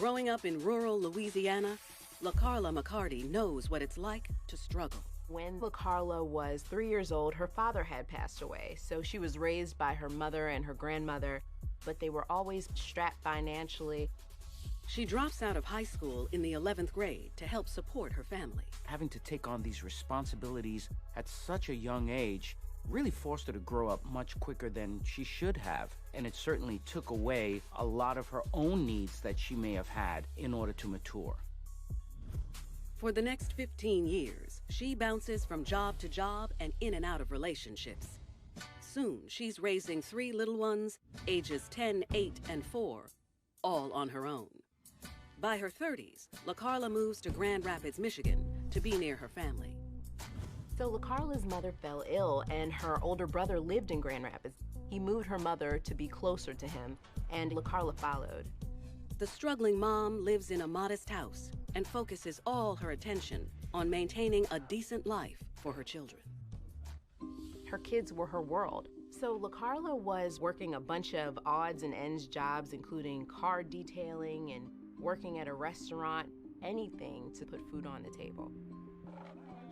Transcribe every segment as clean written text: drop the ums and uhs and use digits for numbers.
Growing up in rural Louisiana, LaCarla McCarty knows what it's like to struggle. When LaCarla was 3 years old, her father had passed away, so she was raised by her mother and her grandmother, but they were always strapped financially. She drops out of high school in the 11th grade to help support her family. Having to take on these responsibilities at such a young age really forced her to grow up much quicker than she should have, and it certainly took away a lot of her own needs that she may have had in order to mature. For the next 15 years, she bounces from job to job and in and out of relationships. Soon, she's raising 3 little ones, ages 10, 8, and 4, all on her own. By her 30s, LaCarla moves to Grand Rapids, Michigan, to be near her family. So LaCarla's mother fell ill, and her older brother lived in Grand Rapids. He moved her mother to be closer to him, and LaCarla followed. The struggling mom lives in a modest house and focuses all her attention on maintaining a decent life for her children. Her kids were her world. So LaCarla was working a bunch of odds and ends jobs, including car detailing and working at a restaurant, anything to put food on the table.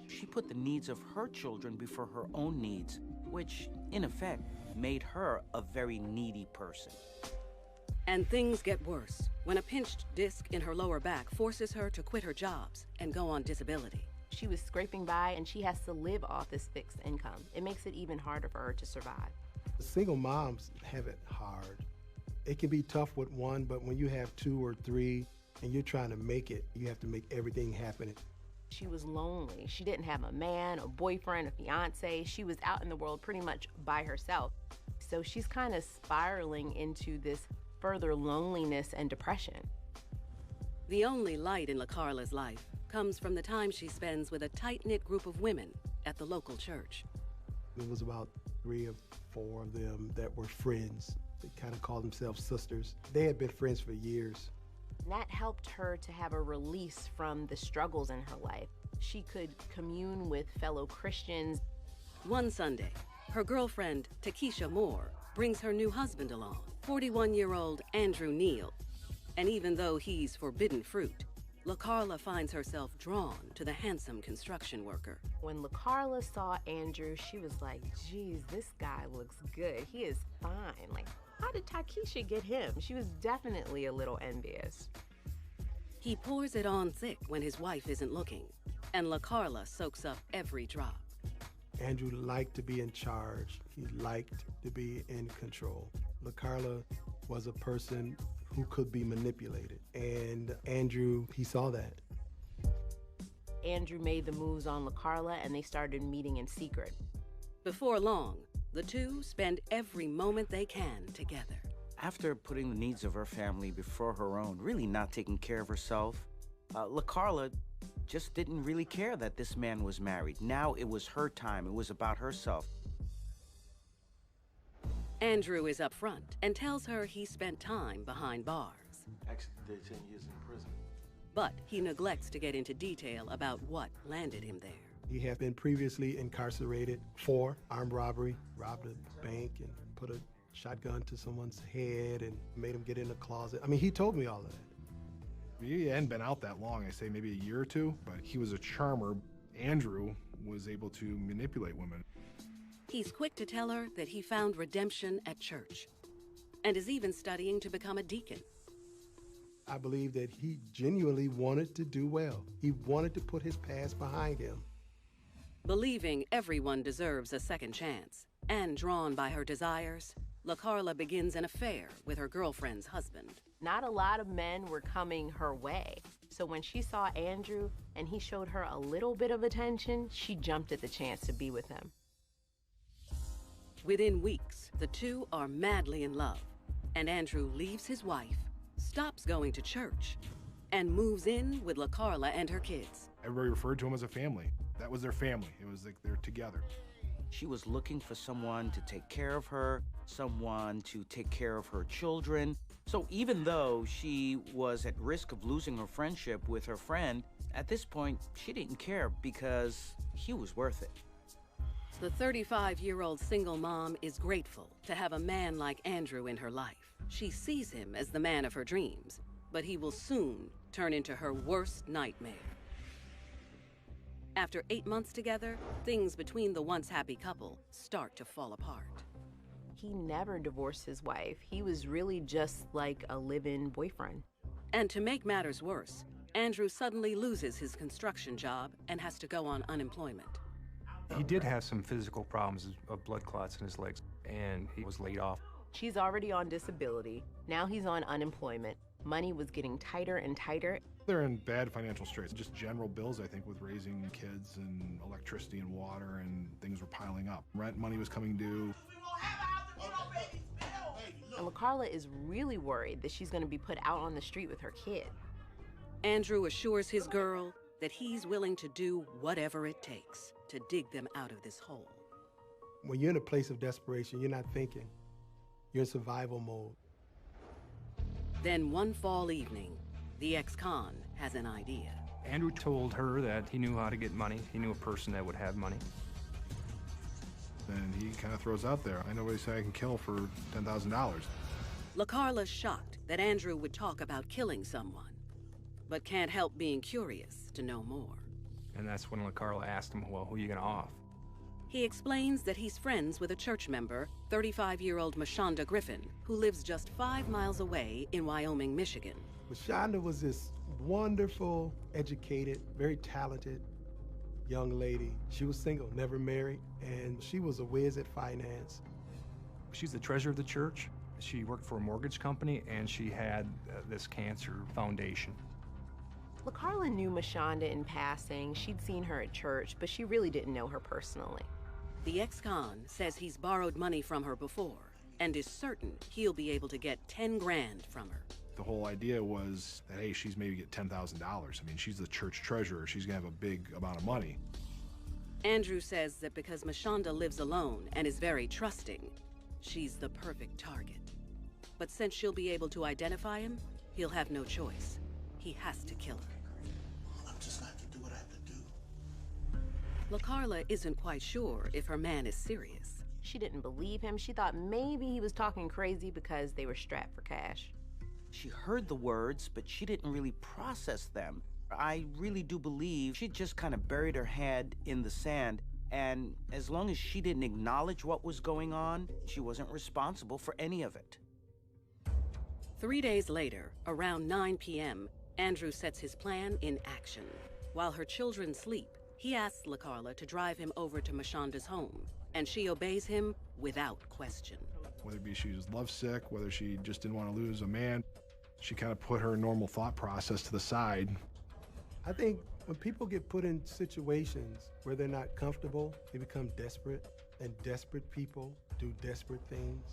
She put the needs of her children before her own needs, which, in effect, made her a very needy person. And things get worse when a pinched disc in her lower back forces her to quit her jobs and go on disability. She was scraping by, and she has to live off this fixed income. It makes it even harder for her to survive. Single moms have it hard. It can be tough with one, but when you have 2 or 3 and you're trying to make it, you have to make everything happen. She was lonely. She didn't have a man, a boyfriend, a fiance. She was out in the world pretty much by herself. So she's kind of spiraling into this further loneliness and depression. The only light in LaCarla's life comes from the time she spends with a tight-knit group of women at the local church. It was about 3 or 4 of them that were friends. They kind of called themselves sisters. They had been friends for years. And that helped her to have a release from the struggles in her life. She could commune with fellow Christians. One Sunday, her girlfriend, Takesha Moore, brings her new husband along, 41-year-old Andrew Neal. And even though he's forbidden fruit, LaCarla finds herself drawn to the handsome construction worker. When LaCarla saw Andrew, she was like, geez, this guy looks good. He is fine. Like, how did Takesha get him? She was definitely a little envious. He pours it on thick when his wife isn't looking, and LaCarla soaks up every drop. Andrew liked to be in charge. He liked to be in control. LaCarla was a person who could be manipulated, and Andrew, he saw that. Andrew made the moves on LaCarla, and they started meeting in secret. Before long, the two spend every moment they can together. After putting the needs of her family before her own, really not taking care of herself, LaCarla just didn't really care that this man was married. Now it was her time. It was about herself. Andrew is up front and tells her he spent time behind bars. Actually did 10 years in prison. But he neglects to get into detail about what landed him there. He had been previously incarcerated for armed robbery, robbed a bank and put a shotgun to someone's head and made him get in a closet. I mean, he told me all of that. He hadn't been out that long, I say maybe a year or 2, but he was a charmer. Andrew was able to manipulate women. He's quick to tell her that he found redemption at church and is even studying to become a deacon. I believe that he genuinely wanted to do well. He wanted to put his past behind him. Believing everyone deserves a second chance and drawn by her desires, LaCarla begins an affair with her girlfriend's husband. Not a lot of men were coming her way. So when she saw Andrew and he showed her a little bit of attention, she jumped at the chance to be with him. Within weeks, the two are madly in love, and Andrew leaves his wife, stops going to church, and moves in with LaCarla and her kids. Everybody referred to him as a family. That was their family. It was like they're together. She was looking for someone to take care of her, someone to take care of her children. So even though she was at risk of losing her friendship with her friend, at this point, she didn't care because he was worth it. The 35-year-old single mom is grateful to have a man like Andrew in her life. She sees him as the man of her dreams, but he will soon turn into her worst nightmare. After 8 months together, things between the once happy couple start to fall apart. He never divorced his wife. He was really just like a live-in boyfriend. And to make matters worse, Andrew suddenly loses his construction job and has to go on unemployment. He did have some physical problems of blood clots in his legs, and he was laid off. She's already on disability. Now he's on unemployment. Money was getting tighter and tighter. They're in bad financial straits, just general bills, I think, with raising kids and electricity and water, and things were piling up. Rent money was coming due. And LaCarla is really worried that she's going to be put out on the street with her kid. Andrew assures his girl that he's willing to do whatever it takes to dig them out of this hole. When you're in a place of desperation, you're not thinking. You're in survival mode. Then one fall evening, the ex-con has an idea. Andrew told her that he knew how to get money. He knew a person that would have money. And he kind of throws out there, I know what he said I can kill for $10,000. LaCarla's shocked that Andrew would talk about killing someone, but can't help being curious to know more. And that's when LaCarla asked him, well, who are you going to off? He explains that he's friends with a church member, 35-year-old Mashonda Griffin, who lives just 5 miles away in Wyoming, Michigan. Mashonda was this wonderful, educated, very talented young lady. She was single, never married, and she was a whiz at finance. She's the treasurer of the church. She worked for a mortgage company, and she had this cancer foundation. LaCarla knew Mashonda in passing. She'd seen her at church, but she really didn't know her personally. The ex-con says he's borrowed money from her before and is certain he'll be able to get 10 grand from her. The whole idea was that, hey, she's maybe get $10,000. I mean, she's the church treasurer. She's gonna have a big amount of money. Andrew says that because Mashonda lives alone and is very trusting, she's the perfect target. But since she'll be able to identify him, he'll have no choice. He has to kill her. I'm just gonna have to do what I have to do. LaCarla isn't quite sure if her man is serious. She didn't believe him. She thought maybe he was talking crazy because they were strapped for cash. She heard the words, but she didn't really process them. I really do believe she just kind of buried her head in the sand, and as long as she didn't acknowledge what was going on, she wasn't responsible for any of it. 3 days later, around 9 p.m., Andrew sets his plan in action. While her children sleep, he asks LaCarla to drive him over to Mashonda's home, and she obeys him without question. Whether it be she was lovesick, whether she just didn't want to lose a man, she kind of put her normal thought process to the side. I think when people get put in situations where they're not comfortable, they become desperate, and desperate people do desperate things.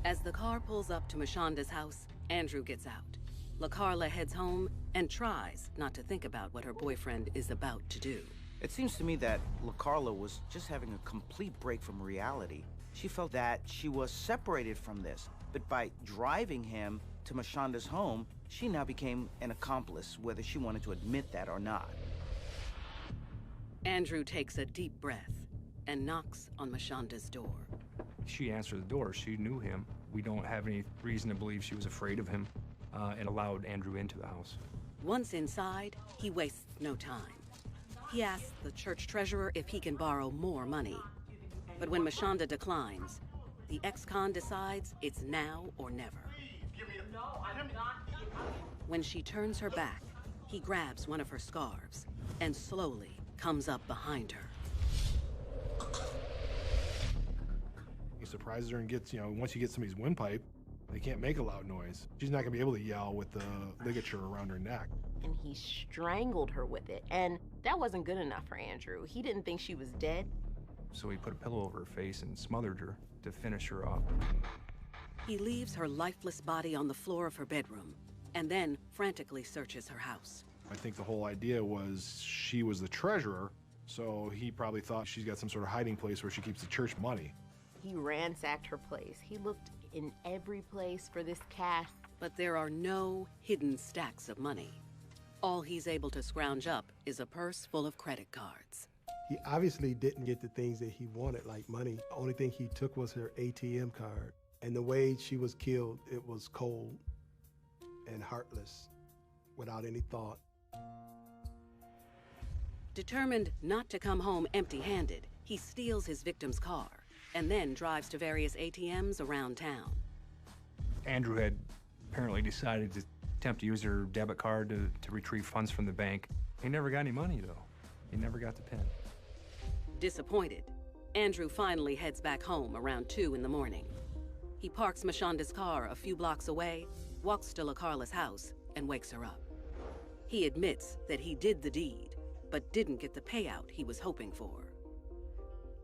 As the car pulls up to Mashonda's house, Andrew gets out. LaCarla heads home and tries not to think about what her boyfriend is about to do. It seems to me that LaCarla was just having a complete break from reality. She felt that she was separated from this, but by driving him to Mashonda's home, she now became an accomplice, whether she wanted to admit that or not. Andrew takes a deep breath and knocks on Mashonda's door. She answered the door. She knew him. We don't have any reason to believe she was afraid of him, and allowed Andrew into the house. Once inside, he wastes no time. He asks the church treasurer if he can borrow more money. But when Mashonda declines, the ex-con decides it's now or never. When she turns her back, he grabs one of her scarves and slowly comes up behind her. He surprises her and gets, once you get somebody's windpipe, they can't make a loud noise. She's not gonna be able to yell with the ligature around her neck. And he strangled her with it. And that wasn't good enough for Andrew. He didn't think she was dead. So he put a pillow over her face and smothered her to finish her off. He leaves her lifeless body on the floor of her bedroom and then frantically searches her house. I think the whole idea was she was the treasurer, so he probably thought she's got some sort of hiding place where she keeps the church money. He ransacked her place. He looked in every place for this cash. But there are no hidden stacks of money. All he's able to scrounge up is a purse full of credit cards. He obviously didn't get the things that he wanted, like money. The only thing he took was her ATM card. And the way she was killed, it was cold and heartless, without any thought. Determined not to come home empty-handed, he steals his victim's car and then drives to various ATMs around town. Andrew had apparently decided to attempt to use her debit card to retrieve funds from the bank. He never got any money, though. He never got the PIN. Disappointed, Andrew finally heads back home around 2 in the morning. He parks Mashonda's car a few blocks away, walks to LaCarla's house, and wakes her up. He admits that he did the deed, but didn't get the payout he was hoping for.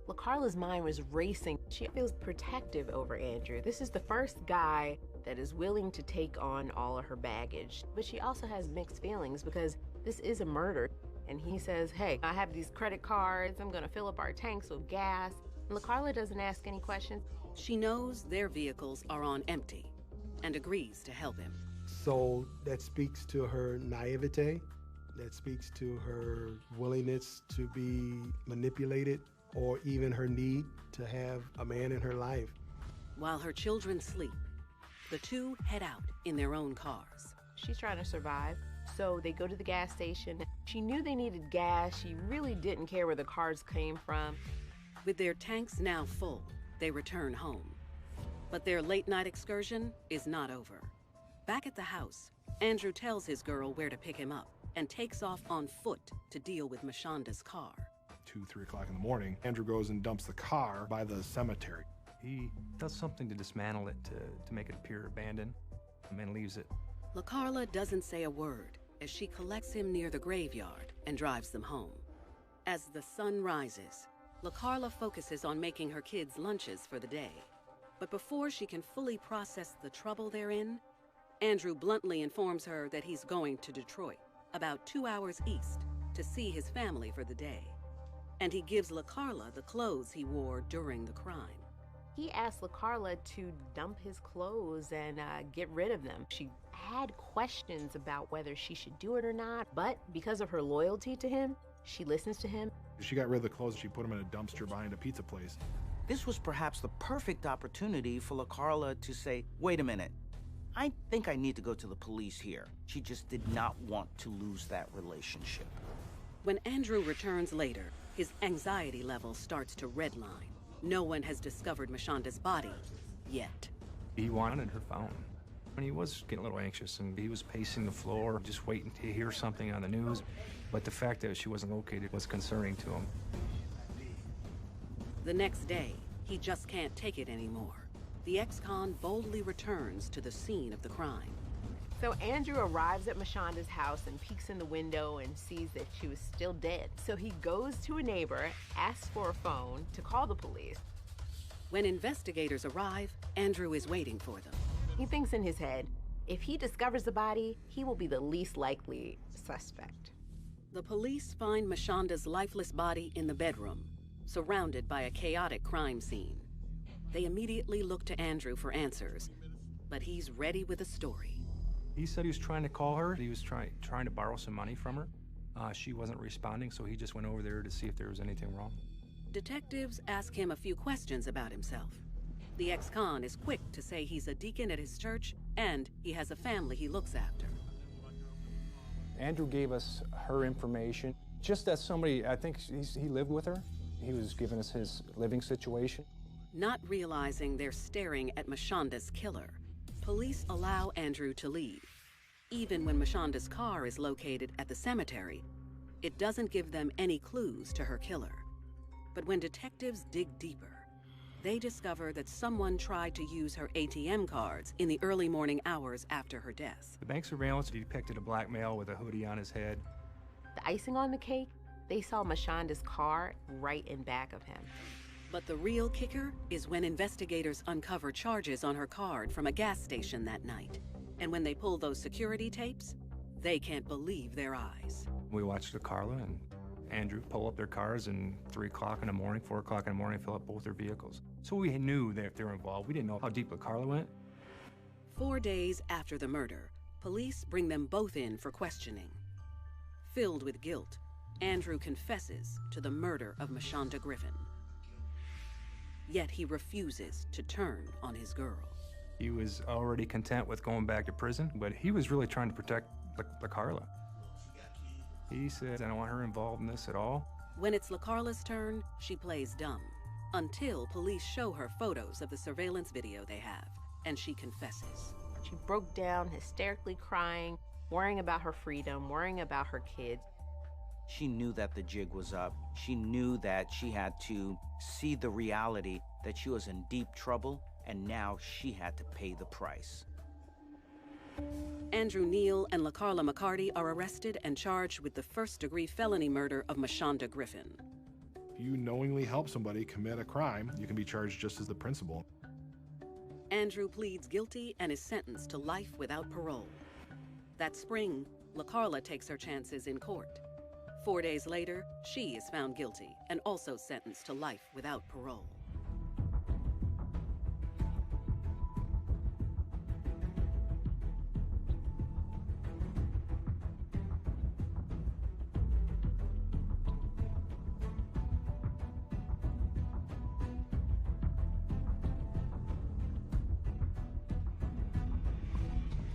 LaCarla's mind was racing. She feels protective over Andrew. This is the first guy that is willing to take on all of her baggage. But she also has mixed feelings because this is a murder. And he says, hey, I have these credit cards. I'm gonna fill up our tanks with gas. And LaCarla doesn't ask any questions. She knows their vehicles are on empty and agrees to help him. So that speaks to her naivete. That speaks to her willingness to be manipulated, or even her need to have a man in her life. While her children sleep, the two head out in their own cars. She's trying to survive, so they go to the gas station. She knew they needed gas. She really didn't care where the cars came from. With their tanks now full, they return home. But their late-night excursion is not over. Back at the house, Andrew tells his girl where to pick him up and takes off on foot to deal with Mashonda's car. 2, 3 o'clock in the morning, Andrew goes and dumps the car by the cemetery. He does something to dismantle it to make it appear abandoned, and then leaves it. LaCarla doesn't say a word as she collects him near the graveyard and drives them home. As the sun rises, LaCarla focuses on making her kids' lunches for the day. But before she can fully process the trouble they're in, Andrew bluntly informs her that he's going to Detroit, about 2 hours east, to see his family for the day. And he gives LaCarla the clothes he wore during the crime. He asked LaCarla to dump his clothes and get rid of them. She had questions about whether she should do it or not, but because of her loyalty to him, she listens to him. She got rid of the clothes and she put them in a dumpster behind a pizza place. This was perhaps the perfect opportunity for LaCarla to say, wait a minute, I think I need to go to the police here. She just did not want to lose that relationship. When Andrew returns later, his anxiety level starts to redline. No one has discovered Mashonda's body yet. He wanted her found. And he was getting a little anxious, and he was pacing the floor, just waiting to hear something on the news. But the fact that she wasn't located was concerning to him. The next day, he just can't take it anymore. The ex-con boldly returns to the scene of the crime. So Andrew arrives at Mashonda's house and peeks in the window and sees that she was still dead. So he goes to a neighbor, asks for a phone to call the police. When investigators arrive, Andrew is waiting for them. He thinks in his head, if he discovers the body, he will be the least likely suspect. The police find Mashonda's lifeless body in the bedroom, surrounded by a chaotic crime scene. They immediately look to Andrew for answers, but he's ready with a story. He said he was trying to call her. He was trying to borrow some money from her. She wasn't responding, so he just went over there to see if there was anything wrong. Detectives ask him a few questions about himself. The ex-con is quick to say he's a deacon at his church and he has a family he looks after. Andrew gave us her information, just as somebody, I think he lived with her. He was giving us his living situation. Not realizing they're staring at Mashonda's killer, police allow Andrew to leave. Even when Mashonda's car is located at the cemetery, it doesn't give them any clues to her killer. But when detectives dig deeper, they discover that someone tried to use her ATM cards in the early morning hours after her death. The bank surveillance depicted a black male with a hoodie on his head. The icing on the cake, they saw Mashonda's car right in back of him. But the real kicker is when investigators uncover charges on her card from a gas station that night. And when they pull those security tapes, they can't believe their eyes. We watched LaCarla and Andrew pull up their cars and 3 o'clock in the morning, 4 o'clock in the morning, fill up both their vehicles. So we knew that if they were involved, we didn't know how deep LaCarla went. 4 days after the murder, police bring them both in for questioning. Filled with guilt, Andrew confesses to the murder of Mashonda Griffin. Yet he refuses to turn on his girl. He was already content with going back to prison, but he was really trying to protect LaCarla. He said, I don't want her involved in this at all. When it's LaCarla's turn, she plays dumb, until police show her photos of the surveillance video they have, and she confesses. She broke down, hysterically crying, worrying about her freedom, worrying about her kids. She knew that the jig was up. She knew that she had to see the reality that she was in deep trouble, and now she had to pay the price. Andrew Neal and LaCarla McCarty are arrested and charged with the first-degree felony murder of Mashonda Griffin. If you knowingly help somebody commit a crime, you can be charged just as the principal. Andrew pleads guilty and is sentenced to life without parole. That spring, LaCarla takes her chances in court. 4 days later, she is found guilty and also sentenced to life without parole.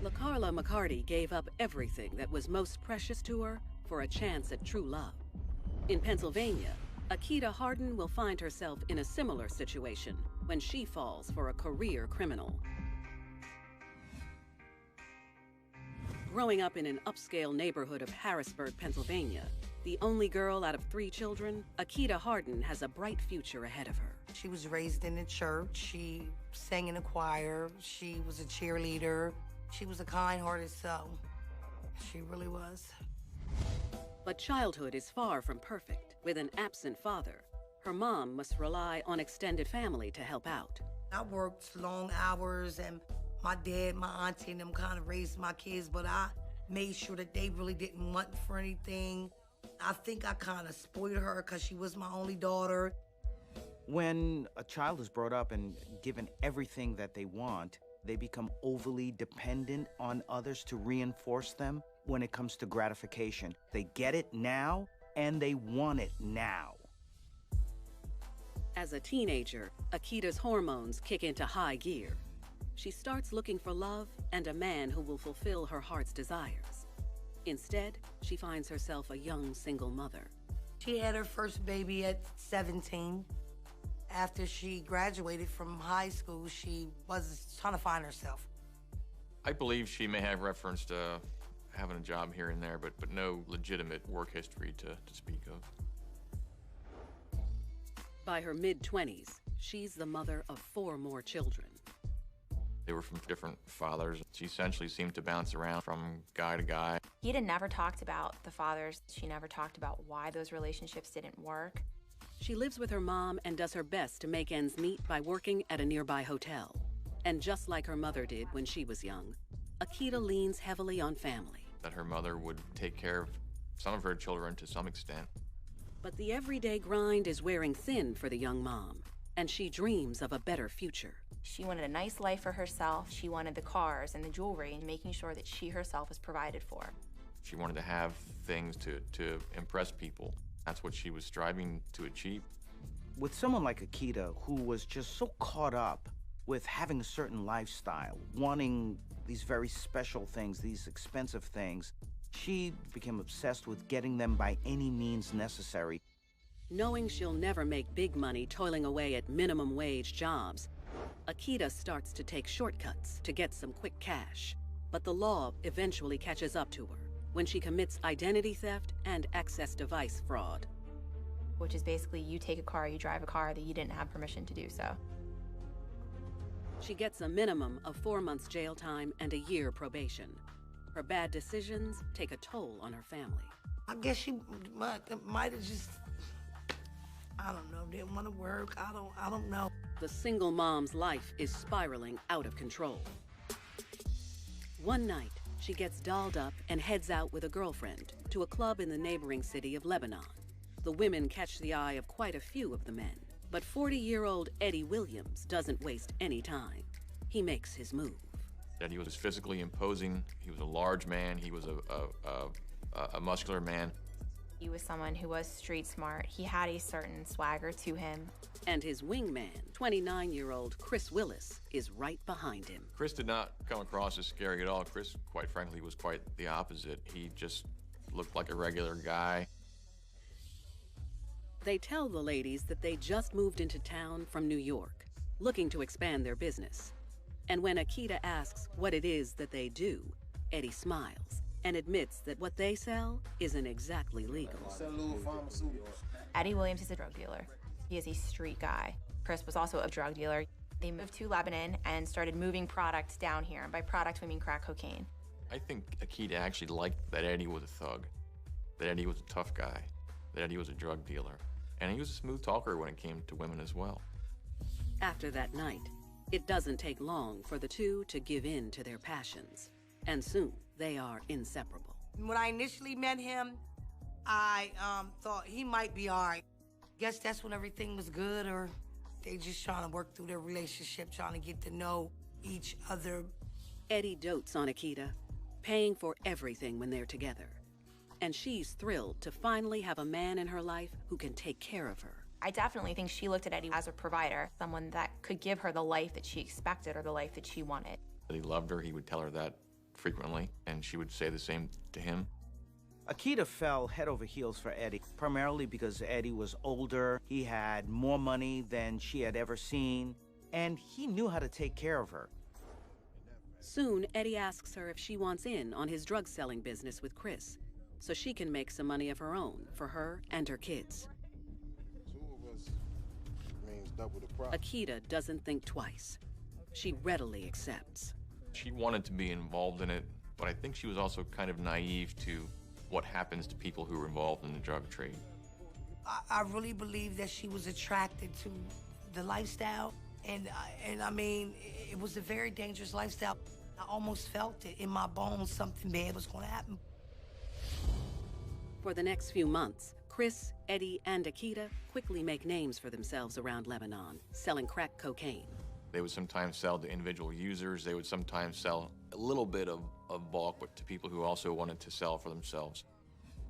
LaCarla McCarty gave up everything that was most precious to her for a chance at true love. In Pennsylvania, Akita Harden will find herself in a similar situation when she falls for a career criminal. Growing up in an upscale neighborhood of Harrisburg, Pennsylvania, the only girl out of 3 children, Akita Harden has a bright future ahead of her. She was raised in the church. She sang in the choir. She was a cheerleader. She was a kind-hearted soul. She really was. But childhood is far from perfect. With an absent father, her mom must rely on extended family to help out. I worked long hours, and my dad, my auntie, and them kind of raised my kids, but I made sure that they really didn't want for anything. I think I kind of spoiled her because she was my only daughter. When a child is brought up and given everything that they want, they become overly dependent on others to reinforce them when it comes to gratification. They get it now, and they want it now. As a teenager, Akita's hormones kick into high gear. She starts looking for love and a man who will fulfill her heart's desires. Instead, she finds herself a young single mother. She had her first baby at 17. After she graduated from high school, she was trying to find herself. I believe she may have referenced having a job here and there, but no legitimate work history to speak of. By her mid-20s, she's the mother of 4 more children. They were from different fathers. She essentially seemed to bounce around from guy to guy. He had never talked about the fathers. She never talked about why those relationships didn't work. She lives with her mom and does her best to make ends meet by working at a nearby hotel. And just like her mother did when she was young, Akita leans heavily on family. That her mother would take care of some of her children to some extent. But the everyday grind is wearing thin for the young mom, and she dreams of a better future. She wanted a nice life for herself. She wanted the cars and the jewelry and making sure that she herself was provided for. She wanted to have things to impress people. That's what she was striving to achieve. With someone like Akita, who was just so caught up with having a certain lifestyle, wanting these very special things, these expensive things, she became obsessed with getting them by any means necessary. Knowing she'll never make big money toiling away at minimum wage jobs, Akita starts to take shortcuts to get some quick cash. But the law eventually catches up to her when she commits identity theft and access device fraud. Which is basically you take a car, you drive a car that you didn't have permission to do so. She gets a minimum of 4 months jail time and a year probation. Her bad decisions take a toll on her family. I guess she might have just, I don't know, didn't want to work. I don't know. The single mom's life is spiraling out of control. One night, she gets dolled up and heads out with a girlfriend to a club in the neighboring city of Lebanon. The women catch the eye of quite a few of the men, but 40-year-old Eddie Williams doesn't waste any time. He makes his move. That he was physically imposing. He was a large man. He was a muscular man. He was someone who was street smart. He had a certain swagger to him. And his wingman, 29-year-old Chris Willis, is right behind him. Chris did not come across as scary at all. Chris, quite frankly, was quite the opposite. He just looked like a regular guy. They tell the ladies that they just moved into town from New York, looking to expand their business. And when Akita asks what it is that they do, Eddie smiles and admits that what they sell isn't exactly legal. Eddie Williams is a drug dealer. He is a street guy. Chris was also a drug dealer. They moved to Lebanon and started moving product down here. And by product, we mean crack cocaine. I think Akita actually liked that Eddie was a thug, that Eddie was a tough guy, that Eddie was a drug dealer. And he was a smooth talker when it came to women as well. After that night, it doesn't take long for the two to give in to their passions. And soon, they are inseparable. When I initially met him, I thought he might be all right. Guess that's when everything was good, or they just trying to work through their relationship, trying to get to know each other. Eddie dotes on Akita, paying for everything when they're together. And she's thrilled to finally have a man in her life who can take care of her. I definitely think she looked at Eddie as a provider, someone that could give her the life that she expected or the life that she wanted. He loved her. He would tell her that frequently, and she would say the same to him. Akita fell head over heels for Eddie, primarily because Eddie was older, he had more money than she had ever seen, and he knew how to take care of her. Soon, Eddie asks her if she wants in on his drug-selling business with Chris, so she can make some money of her own for her and her kids. Double the profit. Akita doesn't think twice. She readily accepts. She wanted to be involved in it, but I think she was also kind of naive to what happens to people who are involved in the drug trade. I really believe that she was attracted to the lifestyle, and I mean, it was a very dangerous lifestyle. I almost felt it in my bones, something bad was going to happen. For the next few months, Chris, Eddie, and Akita quickly make names for themselves around Lebanon, selling crack cocaine. They would sometimes sell to individual users. They would sometimes sell a little bit of bulk, but to people who also wanted to sell for themselves.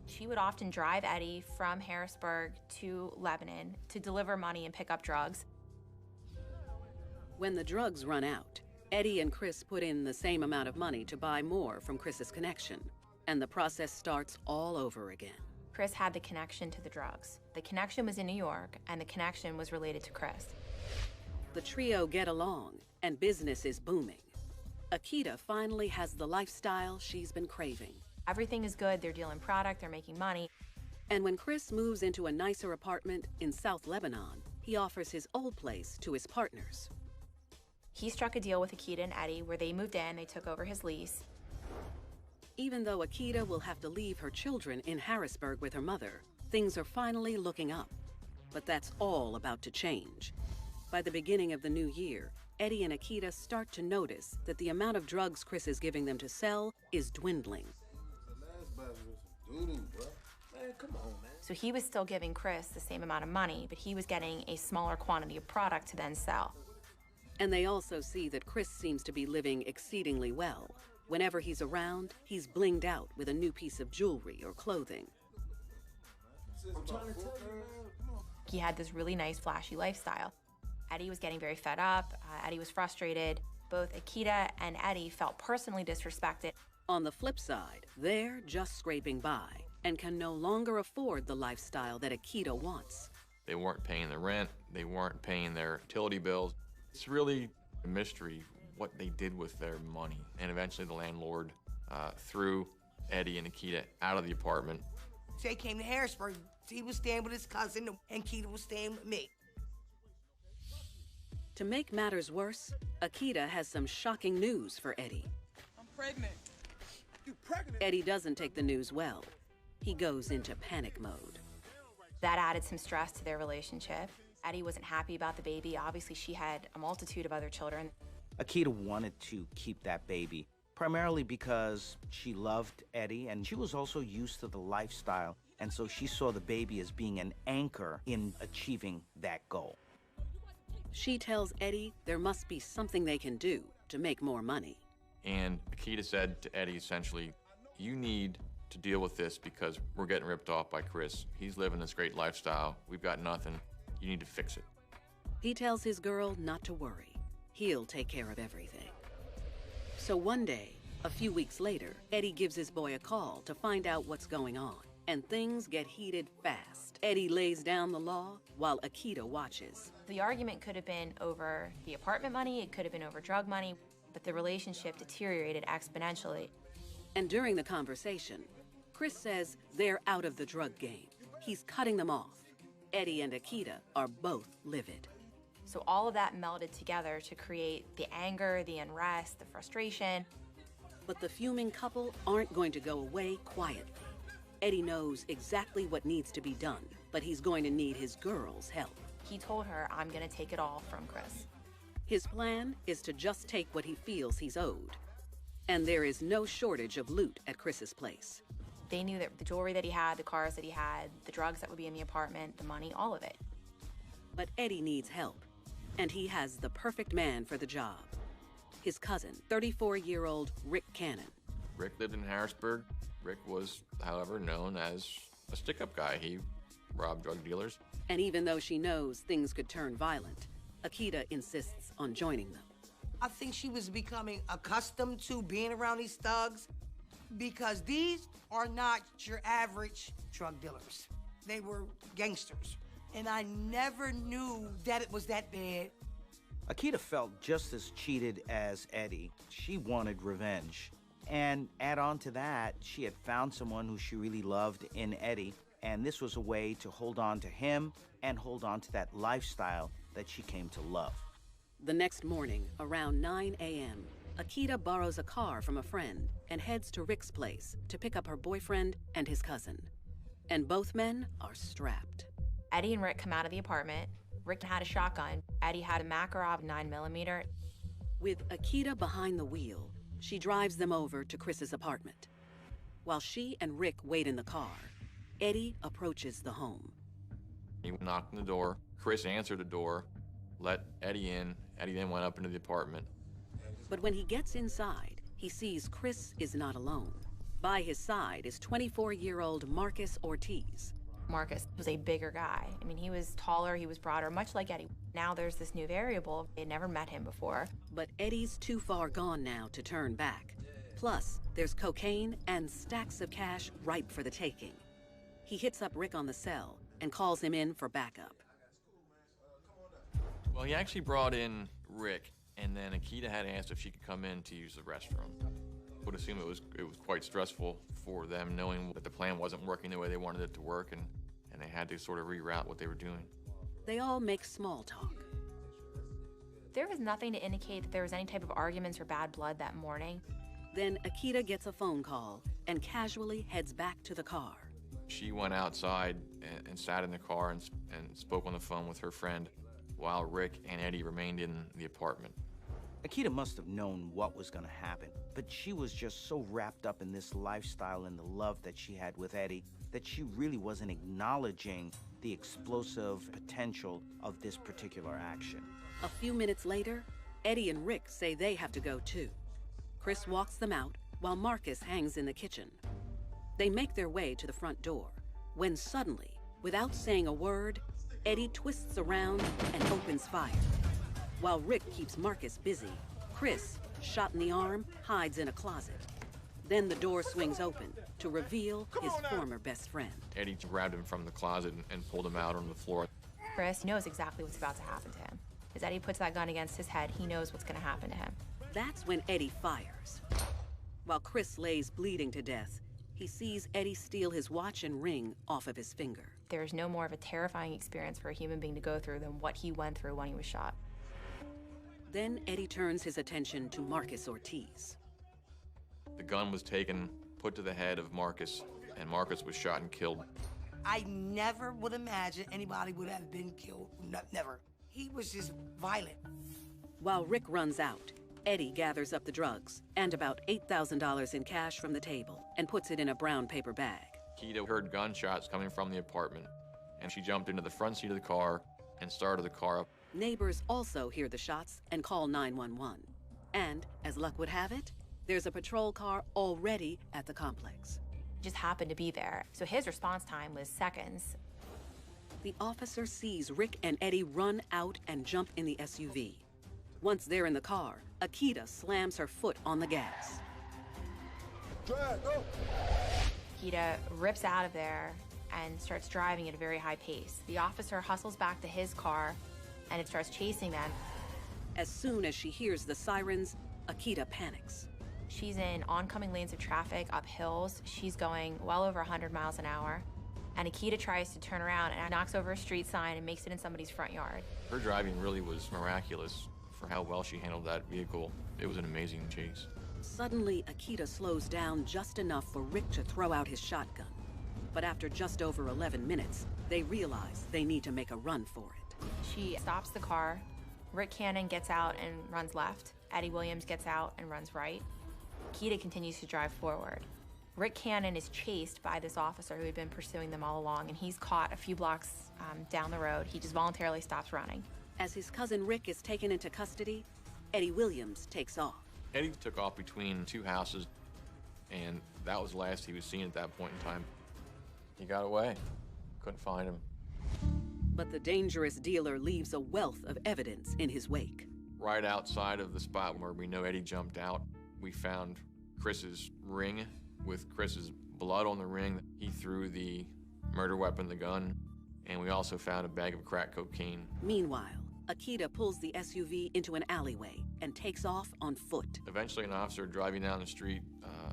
She would often drive Eddie from Harrisburg to Lebanon to deliver money and pick up drugs. When the drugs run out, Eddie and Chris put in the same amount of money to buy more from Chris's connection, and the process starts all over again. Chris had the connection to the drugs. The connection was in New York, and the connection was related to Chris. The trio get along, and business is booming. Akita finally has the lifestyle she's been craving. Everything is good. They're dealing product, they're making money. And when Chris moves into a nicer apartment in South Lebanon, he offers his old place to his partners. He struck a deal with Akita and Eddie where they moved in, they took over his lease. Even though Akita will have to leave her children in Harrisburg with her mother, things are finally looking up. But that's all about to change. By the beginning of the new year, Eddie and Akita start to notice that the amount of drugs Chris is giving them to sell is dwindling. So he was still giving Chris the same amount of money, but he was getting a smaller quantity of product to then sell. And they also see that Chris seems to be living exceedingly well. Whenever he's around, he's blinged out with a new piece of jewelry or clothing. He had this really nice, flashy lifestyle. Eddie was getting very fed up. Eddie was frustrated. Both Akita and Eddie felt personally disrespected. On the flip side, they're just scraping by and can no longer afford the lifestyle that Akita wants. They weren't paying the rent. They weren't paying their utility bills. It's really a mystery what they did with their money. And eventually the landlord threw Eddie and Akita out of the apartment. Jay came to Harrisburg. He was staying with his cousin, and Akita was staying with me. To make matters worse, Akita has some shocking news for Eddie. I'm pregnant. You're pregnant? Eddie doesn't take the news well. He goes into panic mode. That added some stress to their relationship. Eddie wasn't happy about the baby. Obviously, she had a multitude of other children. Akita wanted to keep that baby, primarily because she loved Eddie and she was also used to the lifestyle, and so she saw the baby as being an anchor in achieving that goal. She tells Eddie there must be something they can do to make more money. And Akita said to Eddie, essentially, you need to deal with this because we're getting ripped off by Chris. He's living this great lifestyle. We've got nothing. You need to fix it. He tells his girl not to worry. He'll take care of everything. So one day, a few weeks later, Eddie gives his boy a call to find out what's going on. And things get heated fast. Eddie lays down the law while Akita watches. The argument could have been over the apartment money, it could have been over drug money, but the relationship deteriorated exponentially. And during the conversation, Chris says they're out of the drug game. He's cutting them off. Eddie and Akita are both livid. So all of that melded together to create the anger, the unrest, the frustration. But the fuming couple aren't going to go away quietly. Eddie knows exactly what needs to be done, but he's going to need his girl's help. He told her, I'm gonna take it all from Chris. His plan is to just take what he feels he's owed. And there is no shortage of loot at Chris's place. They knew that the jewelry that he had, the cars that he had, the drugs that would be in the apartment, the money, all of it. But Eddie needs help, and he has the perfect man for the job. His cousin, 34-year-old Rick Cannon. Rick lived in Harrisburg. Rick was, however, known as a stick-up guy. He robbed drug dealers. And even though she knows things could turn violent, Akita insists on joining them. I think she was becoming accustomed to being around these thugs because these are not your average drug dealers. They were gangsters. And I never knew that it was that bad. Akita felt just as cheated as Eddie. She wanted revenge. And add on to that, she had found someone who she really loved in Eddie, and this was a way to hold on to him and hold on to that lifestyle that she came to love. The next morning, around 9 a.m., Akita borrows a car from a friend and heads to Rick's place to pick up her boyfriend and his cousin. And both men are strapped. Eddie and Rick come out of the apartment. Rick had a shotgun. Eddie had a Makarov 9mm. With Akita behind the wheel, she drives them over to Chris's apartment. While she and Rick wait in the car, Eddie approaches the home. He knocked on the door. Chris answered the door, let Eddie in. Eddie then went up into the apartment. But when he gets inside, he sees Chris is not alone. By his side is 24-year-old Marcus Ortiz. Marcus was a bigger guy. I mean, he was taller, he was broader, much like Eddie. Now there's this new variable. They had never met him before. But Eddie's too far gone now to turn back. Plus, there's cocaine and stacks of cash ripe for the taking. He hits up Rick on the cell and calls him in for backup. Well, he actually brought in Rick, and then Akita had asked if she could come in to use the restroom. I would assume it was quite stressful for them, knowing that the plan wasn't working the way they wanted it to work, and they had to sort of reroute what they were doing. They all make small talk. There was nothing to indicate that there was any type of arguments or bad blood that morning. Then Akita gets a phone call and casually heads back to the car. She went outside and sat in the car and spoke on the phone with her friend while Rick and Eddie remained in the apartment. Akita must have known what was going to happen, but she was just so wrapped up in this lifestyle and the love that she had with Eddie that she really wasn't acknowledging the explosive potential of this particular action. A few minutes later, Eddie and Rick say they have to go too. Chris walks them out while Marcus hangs in the kitchen. They make their way to the front door when suddenly, without saying a word, Eddie twists around and opens fire. While Rick keeps Marcus busy, Chris, shot in the arm, hides in a closet. Then the door swings open to reveal his former best friend. Eddie grabbed him from the closet and pulled him out on the floor. Chris knows exactly what's about to happen to him. As Eddie puts that gun against his head, he knows what's going to happen to him. That's when Eddie fires. While Chris lays bleeding to death, he sees Eddie steal his watch and ring off of his finger. There's no more of a terrifying experience for a human being to go through than what he went through when he was shot. Then Eddie turns his attention to Marcus Ortiz. The gun was taken, put to the head of Marcus, and Marcus was shot and killed. I never would imagine anybody would have been killed. Never. He was just violent. While Rick runs out, Eddie gathers up the drugs and about $8,000 in cash from the table and puts it in a brown paper bag. Akita heard gunshots coming from the apartment, and she jumped into the front seat of the car and started the car up. Neighbors also hear the shots and call 911. And, as luck would have it, there's a patrol car already at the complex. just happened to be there. So his response time was seconds. The officer sees Rick and Eddie run out and jump in the SUV. Once they're in the car, Akita slams her foot on the gas. Drive, go! Akita rips out of there and starts driving at a very high pace. The officer hustles back to his car and it starts chasing them. As soon as she hears the sirens, Akita panics. She's in oncoming lanes of traffic up hills. She's going well over 100 miles an hour. And Akita tries to turn around and knocks over a street sign and makes it in somebody's front yard. Her driving really was miraculous for how well she handled that vehicle. It was an amazing chase. Suddenly, Akita slows down just enough for Rick to throw out his shotgun. But after just over 11 minutes, they realize they need to make a run for it. She stops the car. Rick Cannon gets out and runs left. Eddie Williams gets out and runs right. Akita continues to drive forward. Rick Cannon is chased by this officer who had been pursuing them all along, and he's caught a few blocks down the road. He just voluntarily stops running. As his cousin Rick is taken into custody, Eddie Williams takes off. Eddie took off between two houses, and that was the last he was seen at that point in time. He got away. Couldn't find him. But the dangerous dealer leaves a wealth of evidence in his wake. Right outside of the spot where we know Eddie jumped out, we found Chris's ring with Chris's blood on the ring. He threw the murder weapon, the gun, and we also found a bag of crack cocaine. Meanwhile, Akita pulls the SUV into an alleyway and takes off on foot. Eventually, an officer driving down the street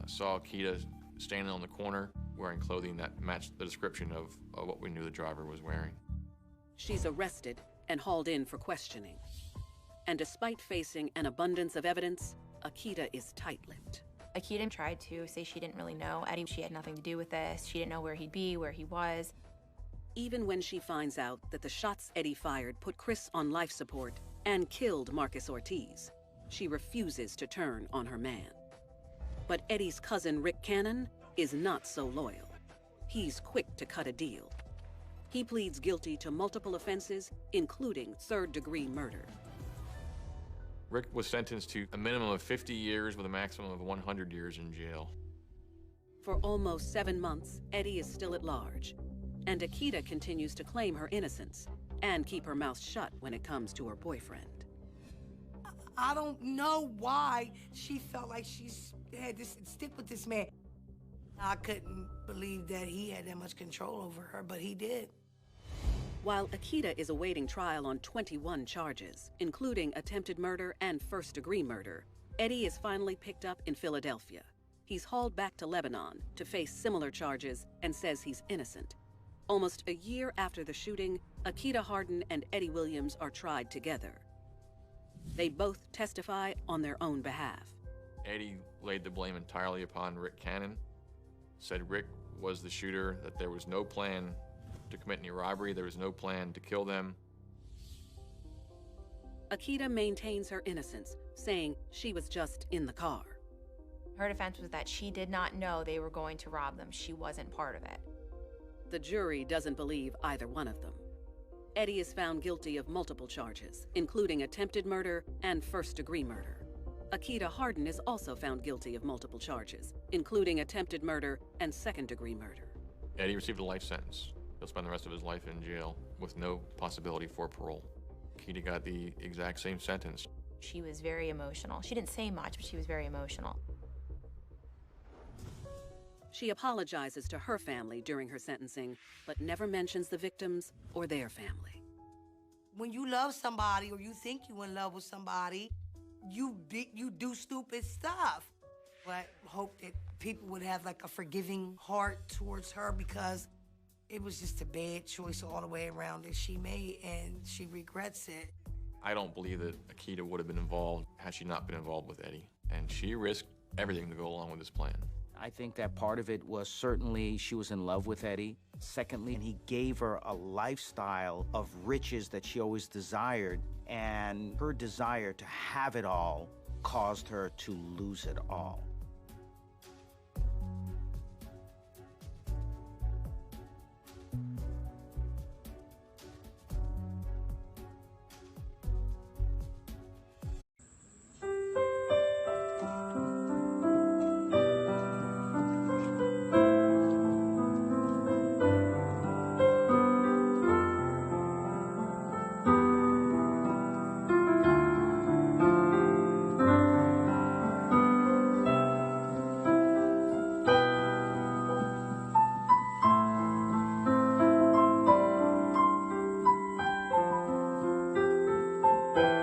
saw Akita standing on the corner wearing clothing that matched the description of what we knew the driver was wearing. She's arrested and hauled in for questioning. And despite facing an abundance of evidence, Akita is tight-lipped. Akita tried to say she didn't really know Eddie. She had nothing to do with this. She didn't know where he'd be, where he was. Even when she finds out that the shots Eddie fired put Chris on life support and killed Marcus Ortiz, she refuses to turn on her man. But Eddie's cousin Rick Cannon is not so loyal. He's quick to cut a deal. He pleads guilty to multiple offenses, including third-degree murder. Rick was sentenced to a minimum of 50 years with a maximum of 100 years in jail. For almost 7 months, Eddie is still at large, and Akita continues to claim her innocence and keep her mouth shut when it comes to her boyfriend. I don't know why she felt like she had to stick with this man. I couldn't believe that he had that much control over her, but he did. While Akita is awaiting trial on 21 charges, including attempted murder and first-degree murder, Eddie is finally picked up in Philadelphia. He's hauled back to Lebanon to face similar charges and says he's innocent. Almost a year after the shooting, Akita Harden and Eddie Williams are tried together. They both testify on their own behalf. Eddie laid the blame entirely upon Rick Cannon, said Rick was the shooter, that there was no plan to commit any robbery, there was no plan to kill them. Akita maintains her innocence, saying she was just in the car. Her defense was that she did not know they were going to rob them. She wasn't part of it. The jury doesn't believe either one of them. Eddie is found guilty of multiple charges, including attempted murder and first-degree murder. Akita Harden is also found guilty of multiple charges, including attempted murder and second-degree murder. Eddie received a life sentence. He'll spend the rest of his life in jail with no possibility for parole. Akita got the exact same sentence. She was very emotional. She didn't say much, but she was very emotional. She apologizes to her family during her sentencing, but never mentions the victims or their family. When you love somebody or you think you're in love with somebody, you do stupid stuff. But hope that people would have like a forgiving heart towards her, because it was just a bad choice all the way around that she made, and she regrets it. I don't believe that Akita would have been involved had she not been involved with Eddie. And she risked everything to go along with this plan. I think that part of it was certainly she was in love with Eddie. Secondly, he gave her a lifestyle of riches that she always desired, and her desire to have it all caused her to lose it all. you.